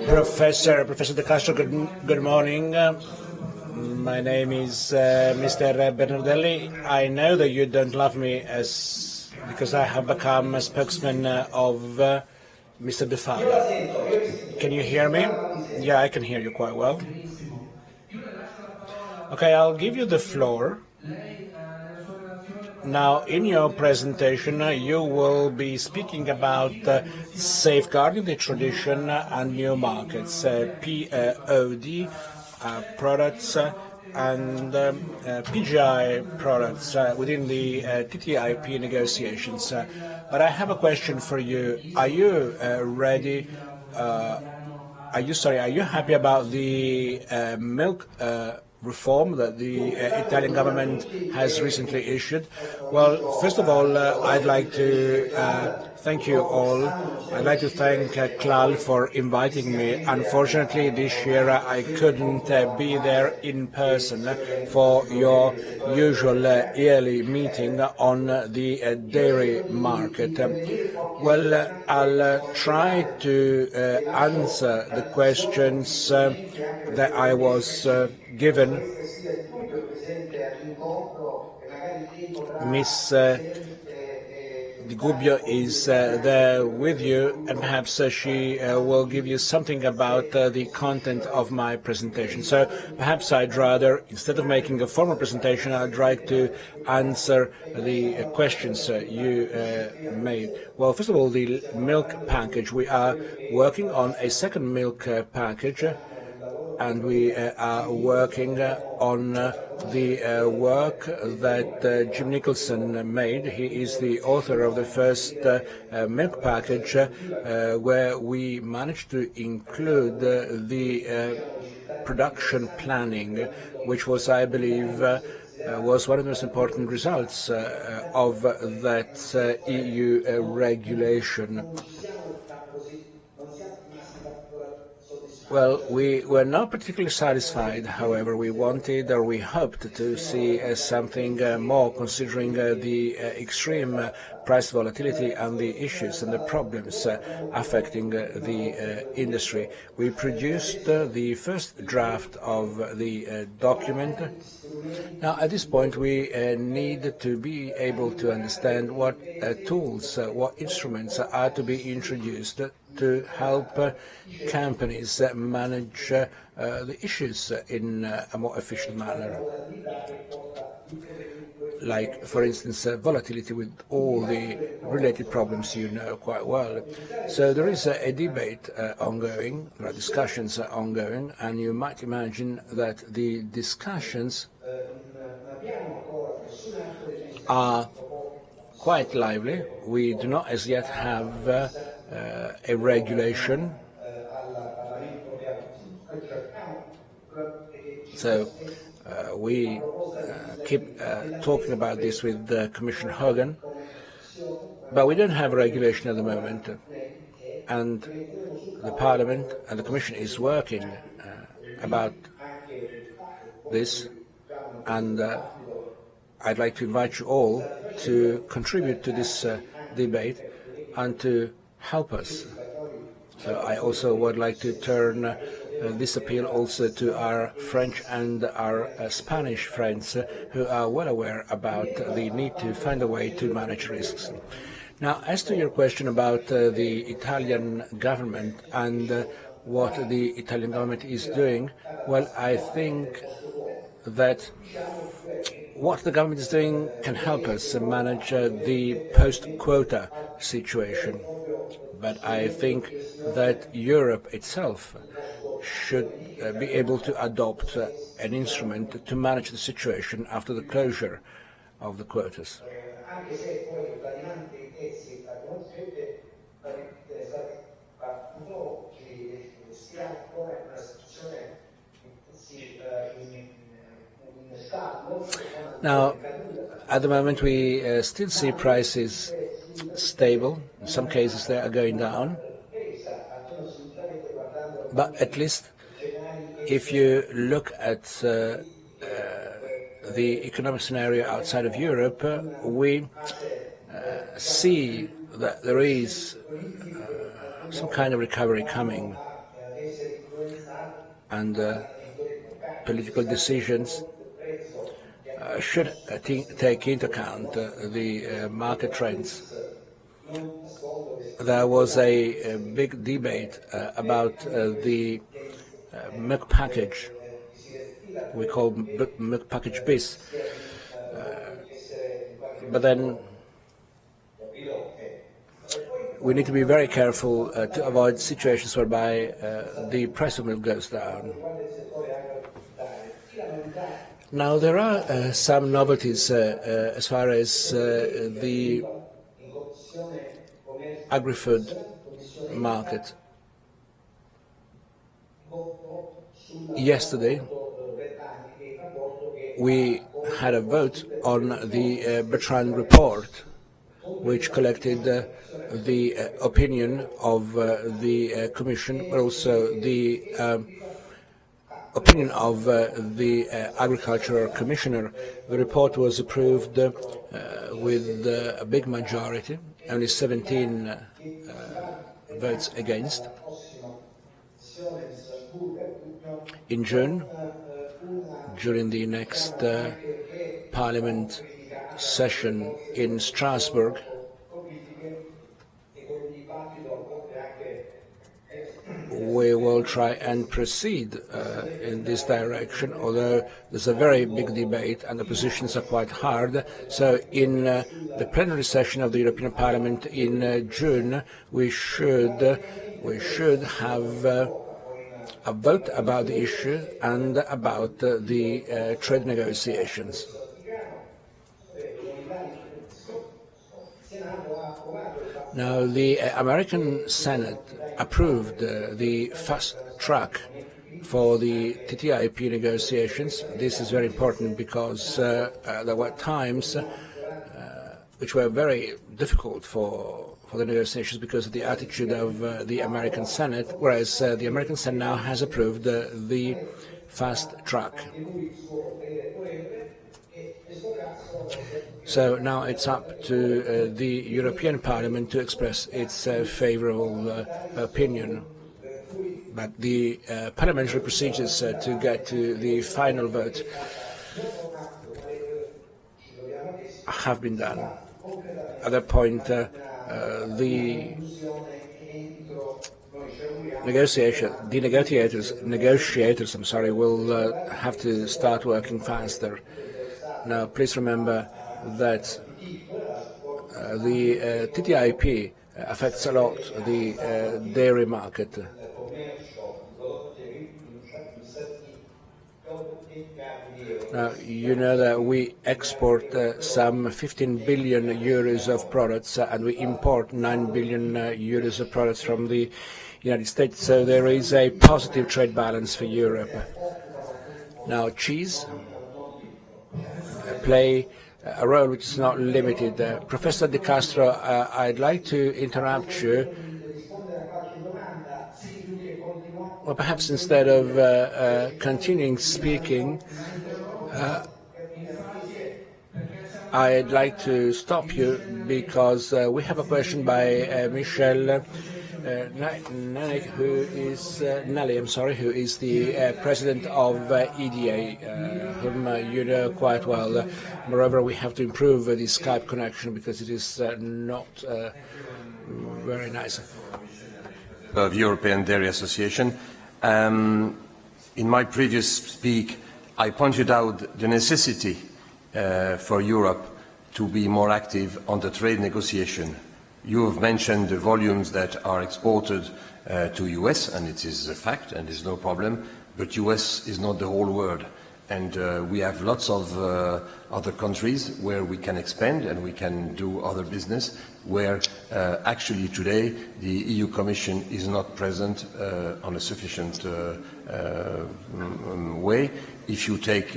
Professor De Castro, good morning. My name is Mr. Bernardelli. I know that you don't love me because I have become a spokesman of Mr. De Fada. Can you hear me? Yeah, I can hear you quite well. Okay, I'll give you the floor. Now, in your presentation, you will be speaking about safeguarding the tradition and new markets, POD products and PGI products within the TTIP negotiations. But I have a question for you. Are you ready? Are you happy about the milk reform that the Italian government has recently issued? Well, first of all, I'd like to thank you all. I'd like to thank CLAL for inviting me. Unfortunately, this year I couldn't be there in person for your usual yearly meeting on the dairy market. Well, I'll try to answer the questions that I was given. Miss Di Gubbio is there with you, and perhaps she will give you something about the content of my presentation. So perhaps I'd rather, instead of making a formal presentation, I'd like to answer the questions you made. Well, first of all, the milk package. We are working on a second milk package, and we are working on the work that Jim Nicholson made. He is the author of the first milk package, where we managed to include the production planning, which was, I believe, was one of the most important results of that EU regulation. Well, we were not particularly satisfied, however. We wanted, or we hoped to see something more, considering the extreme price volatility and the issues and the problems affecting the industry. We produced the first draft of the document. Now, at this point, we need to be able to understand what tools, what instruments are to be introduced to help companies manage the issues in a more efficient manner. Like, for instance, volatility with all the related problems you know quite well. So there is a debate ongoing, there are discussions ongoing, and you might imagine that the discussions are quite lively. We do not as yet have a regulation. So we keep talking about this with Commissioner Hogan, but we don't have a regulation at the moment. And the Parliament and the Commission is working about this, and I'd like to invite you all to contribute to this debate and to help us. So I also would like to turn this appeal also to our French and our Spanish friends who are well aware about the need to find a way to manage risks. Now, as to your question about the Italian government and what the Italian government is doing, well, I think that what the government is doing can help us manage the post-quota situation. But I think that Europe itself should be able to adopt an instrument to manage the situation after the closure of the quotas. Now, at the moment, we still see prices stable. In some cases, they are going down. But at least if you look at the economic scenario outside of Europe, we see that there is some kind of recovery coming and political decisions should take into account the market trends. There was a big debate about the milk package, we call milk package bis, but then we need to be very careful to avoid situations whereby the price of milk goes down. Now, there are some novelties as far as the agri-food market. Yesterday, we had a vote on the Bertrand report, which collected the opinion of the Commission, but also the opinion of the Agricultural Commissioner. The report was approved with a big majority, only 17 votes against. In June, during the next Parliament session in Strasbourg, we will try and proceed in this direction, although there's a very big debate and the positions are quite hard. So in the plenary session of the European Parliament in June, we should have a vote about the issue and about the trade negotiations. Now, the American Senate approved the fast track for the TTIP negotiations. This is very important because there were times which were very difficult for the negotiations because of the attitude of the American Senate, whereas the American Senate now has approved the fast track. So now it's up to the European Parliament to express its favourable opinion. But the parliamentary procedures to get to the final vote have been done. At that point, the negotiators, will have to start working faster. Now, please remember that the TTIP affects a lot the dairy market. Now, you know that we export some 15 billion euros of products and we import 9 billion euros of products from the United States, so there is a positive trade balance for Europe. Now, cheese play a role which is not limited. Professor De Castro, I'd like to interrupt you. Well, perhaps instead of continuing speaking, I'd like to stop you because we have a question by Michel Nally, who is the president of EDA, whom you know quite well. Moreover, we have to improve the Skype connection because it is not very nice. Of European Dairy Association. In my previous speak, I pointed out the necessity for Europe to be more active on the trade negotiation. You have mentioned the volumes that are exported to US, and it is a fact, and there's no problem, but US is not the whole world. And we have lots of other countries where we can expand and we can do other business, where actually today the EU Commission is not present on a sufficient way. If you take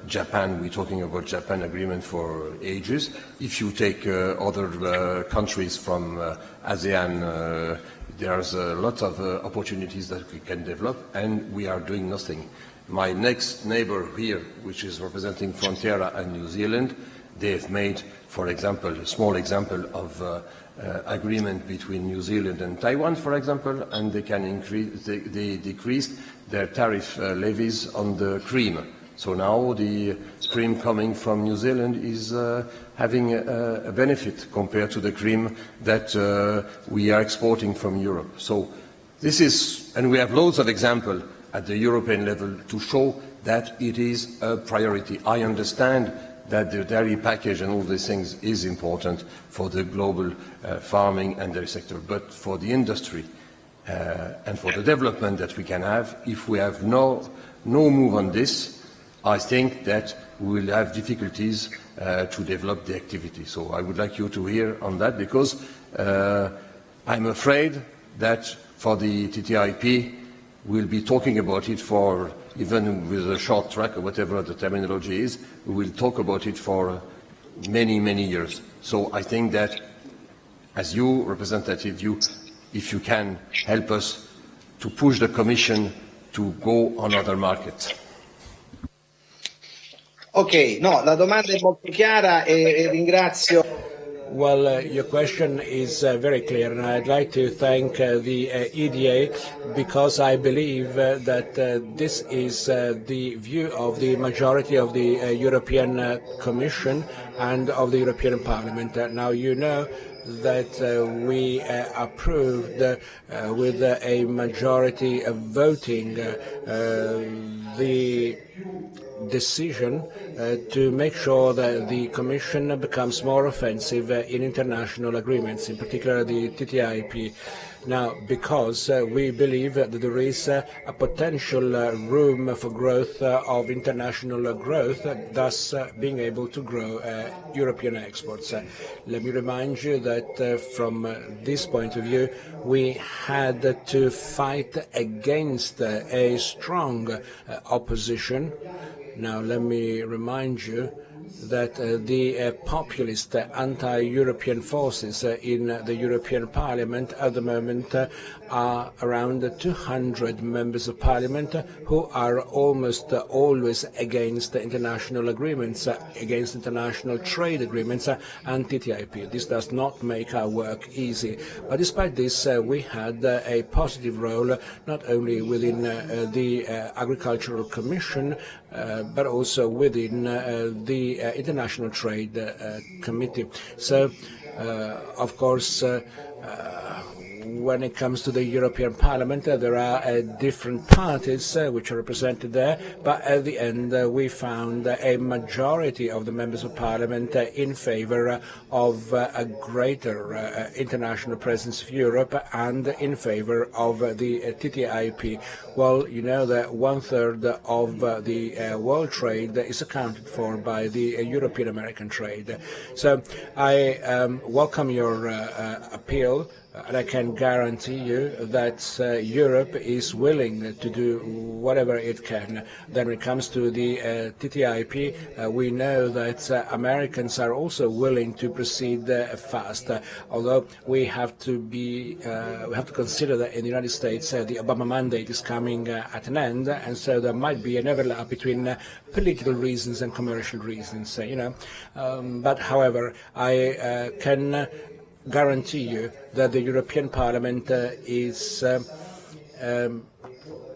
Japan, we're talking about Japan agreement for ages. If you take other countries from ASEAN, there's a lot of opportunities that we can develop, and we are doing nothing. My next neighbour here, which is representing Frontiera and New Zealand, they've made, for example, a small example of agreement between New Zealand and Taiwan, for example, and they can increase, they decreased their tariff levies on the cream. So now the cream coming from New Zealand is having a benefit compared to the cream that we are exporting from Europe. So this is, and we have loads of examples at the European level to show that it is a priority. I understand that the dairy package and all these things is important for the global farming and dairy sector, but for the industry and for the development that we can have, if we have no move on this, I think that we will have difficulties to develop the activity. So I would like you to hear on that, because I'm afraid that for the TTIP, we'll be talking about it for, even with a short track or whatever the terminology is, we will talk about it for many, many years. So I think that as you, representative, if you can help us to push the Commission to go on other markets. Ok, no, la domanda è molto chiara e ringrazio. Well, your question is very clear, and I'd like to thank the EDA, because I believe that this is the view of the majority of the European Commission and of the European Parliament. Now, you know that we approved with a majority of voting the decision to make sure that the Commission becomes more offensive in international agreements, in particular the TTIP. Now, because we believe that there is a potential room for growth of international growth, thus being able to grow European exports. Let me remind you that from this point of view, we had to fight against a strong opposition. Now, let me remind you that the populist anti-European forces in the European Parliament at the moment are around 200 members of Parliament who are almost always against international agreements, against international trade agreements and TTIP. This does not make our work easy. But despite this, we had a positive role not only within the Agricultural Commission, but also within the International Trade Committee. So, of course, when it comes to the European Parliament, there are different parties which are represented there, but at the end we found a majority of the members of Parliament in favour of a greater international presence of Europe and in favour of the TTIP. Well, you know that 1/3 of the world trade is accounted for by the European-American trade. So I welcome your appeal. And I can guarantee you that Europe is willing to do whatever it can. Then when it comes to the TTIP, we know that Americans are also willing to proceed fast. Although we have to consider that in the United States the Obama mandate is coming at an end, and so there might be an overlap between political reasons and commercial reasons. But however, I can guarantee you that the European Parliament is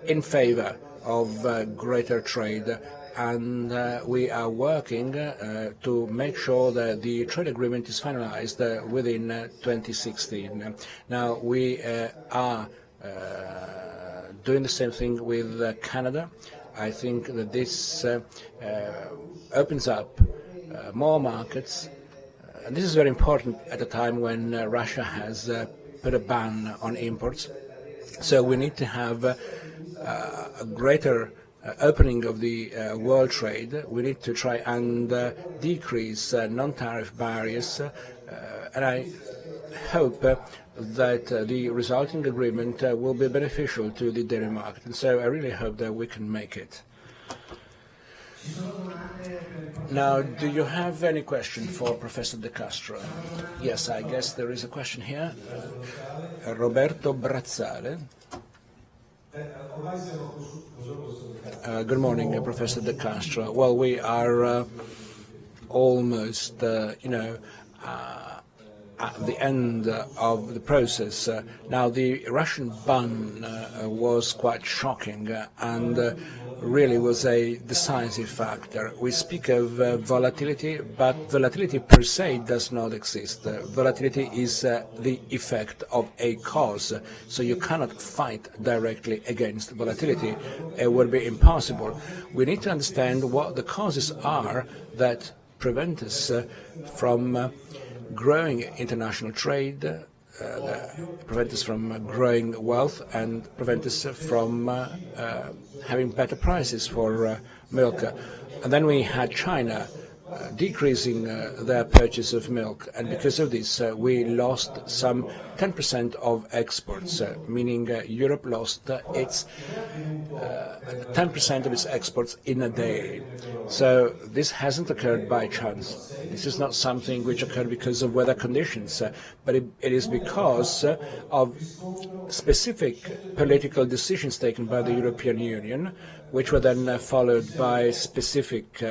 in favour of greater trade, and we are working to make sure that the trade agreement is finalised within 2016. Now, we are doing the same thing with Canada. I think that this opens up more markets. And this is very important at a time when Russia has put a ban on imports. So we need to have a greater opening of the world trade. We need to try and decrease non-tariff barriers. And I hope that the resulting agreement will be beneficial to the dairy market. And so I really hope that we can make it. Now, do you have any question for Professor De Castro? Yes, I guess there is a question here. Roberto Brazzale. Good morning, Professor De Castro. Well, we are almost, at the end of the process. Now, the Russian ban was quite shocking and really was a decisive factor. We speak of volatility, but volatility per se does not exist. Volatility is the effect of a cause, so you cannot fight directly against volatility. It would be impossible. We need to understand what the causes are that prevent us from growing international trade, prevent us from growing wealth, and prevent us from having better prices for milk. And then we had China decreasing their purchase of milk, and because of this we lost some 10% of exports, meaning Europe lost its 10% of its exports in a day. So this hasn't occurred by chance. This is not something which occurred because of weather conditions, but it is because of specific political decisions taken by the European Union, which were then followed by specific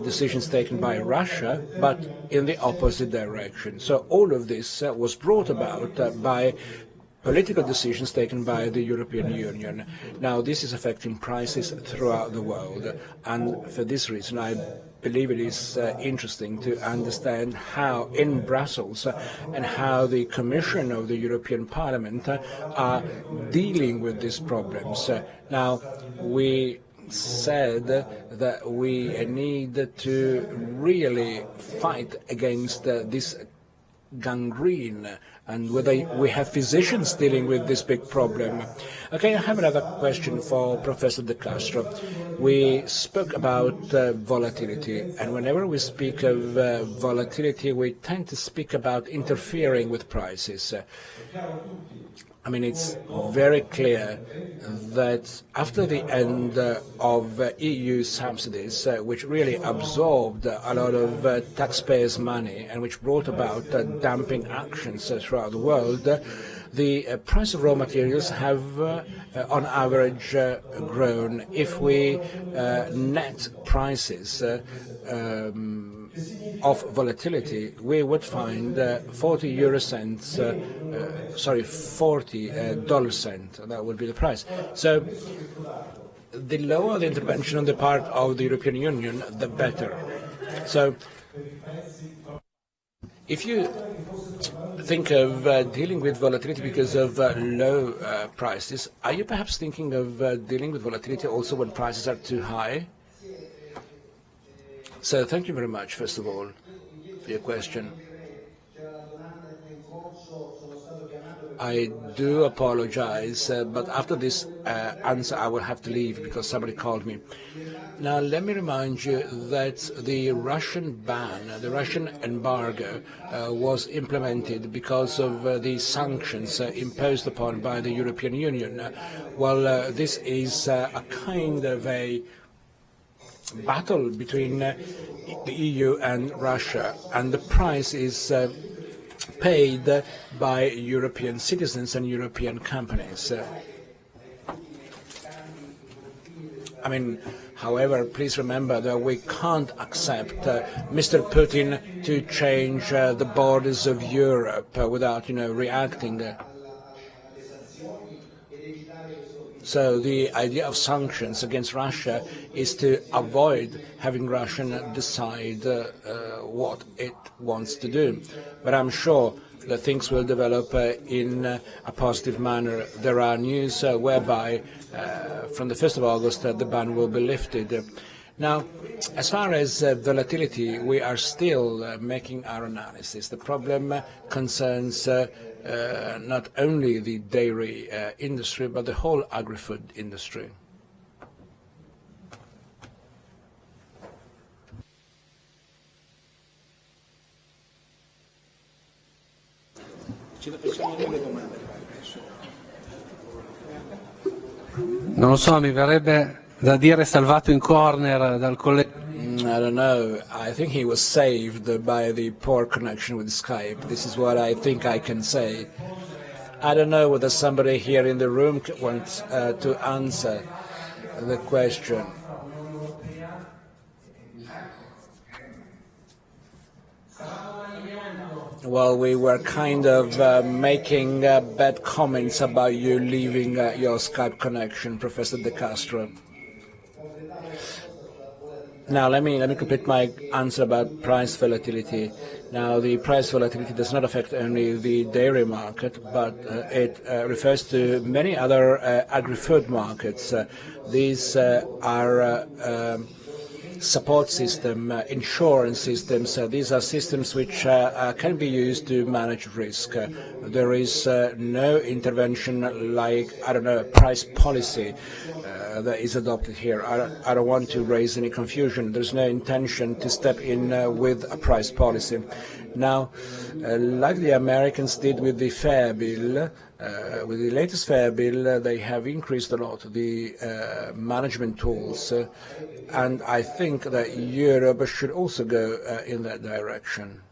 decisions taken by Russia, but in the opposite direction. So all of this was brought about by political decisions taken by the European Union. Now, this is affecting prices throughout the world, and for this reason I believe it is interesting to understand how in Brussels and how the Commission of the European Parliament are dealing with these problems. Now, we said that we need to really fight against this gangrene, and whether we have physicians dealing with this big problem. Okay, I have another question for Professor De Castro. We spoke about volatility, and whenever we speak of volatility, we tend to speak about interfering with prices. I mean, it's very clear that after the end of EU subsidies, which really absorbed a lot of taxpayers' money and which brought about dumping actions throughout the world, the price of raw materials have, on average, grown. If we net prices of volatility, we would find 40 dollar cent. That would be the price. So the lower the intervention on the part of the European Union, the better. So if you think of dealing with volatility because of low prices, are you perhaps thinking of dealing with volatility also when prices are too high? So thank you very much, first of all, for your question. I do apologize, but after this answer I will have to leave because somebody called me. Now let me remind you that the Russian ban, the Russian embargo was implemented because of the sanctions imposed upon by the European Union. Well, this is a kind of a battle between the EU and Russia, and the price is paid by European citizens and European companies. I mean, however, please remember that we can't accept Mr. Putin to change the borders of Europe without, reacting. So the idea of sanctions against Russia is to avoid having Russia decide what it wants to do. But I'm sure that things will develop in a positive manner. There are news whereby from the 1st of August the ban will be lifted. Now, as far as volatility, we are still making our analysis. The problem concerns not only the dairy industry, but the whole agri-food industry. Non lo so, mi verrebbe da dire salvato in corner dal collega. I don't know. I think he was saved by the poor connection with Skype. This is what I think I can say. I don't know whether somebody here in the room wants to answer the question. Well, we were kind of making bad comments about you leaving your Skype connection, Professor De Castro. Now, let me complete my answer about price volatility. Now, the price volatility does not affect only the dairy market, but it refers to many other agri-food markets. These are support system, insurance systems. These are systems which can be used to manage risk. There is no intervention like, I don't know, price policy that is adopted here. I don't want to raise any confusion. There's no intention to step in with a price policy. Now, like the Americans did with the Fair Bill, with the latest Fair Bill, they have increased a lot the management tools, and I think that Europe should also go in that direction.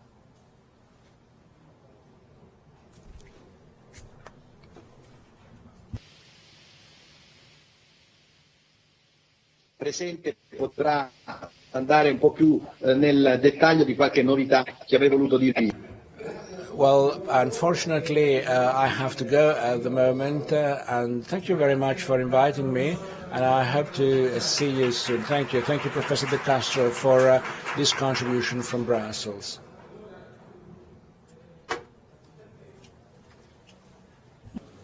Presente potrà andare un po' più nel dettaglio di qualche novità che avrei voluto dirvi. Well, unfortunately, I have to go at the moment, and thank you very much for inviting me, and I hope to see you soon. Thank you. Thank you, Professor De Castro, for this contribution from Brussels.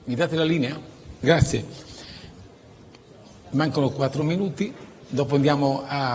Mi date la linea? Grazie. Mancano 4 minuti, dopo andiamo a